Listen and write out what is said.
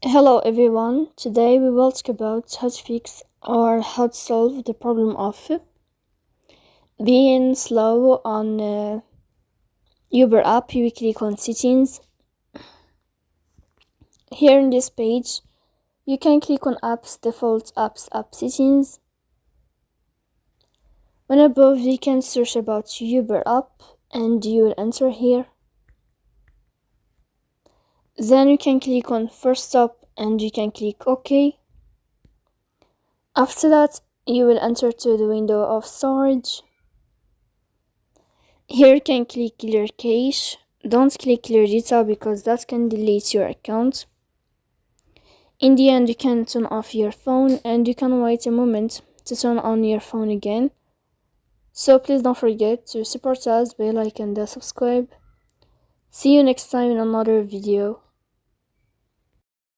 Hello everyone, today we will talk about how to fix or how to solve the problem of being slow on Uber app. You click on settings. Here in this page, you can click on apps, default apps, app settings. When above, you can search about Uber app and you will enter here. Then you can click on first stop and you can click OK. After that, you will enter to the window of storage. Here you can click clear cache. Don't click clear data because that can delete your account. In the end, you can turn off your phone and you can wait a moment to turn on your phone again. So please don't forget to support us by liking and subscribe. See you next time in another video.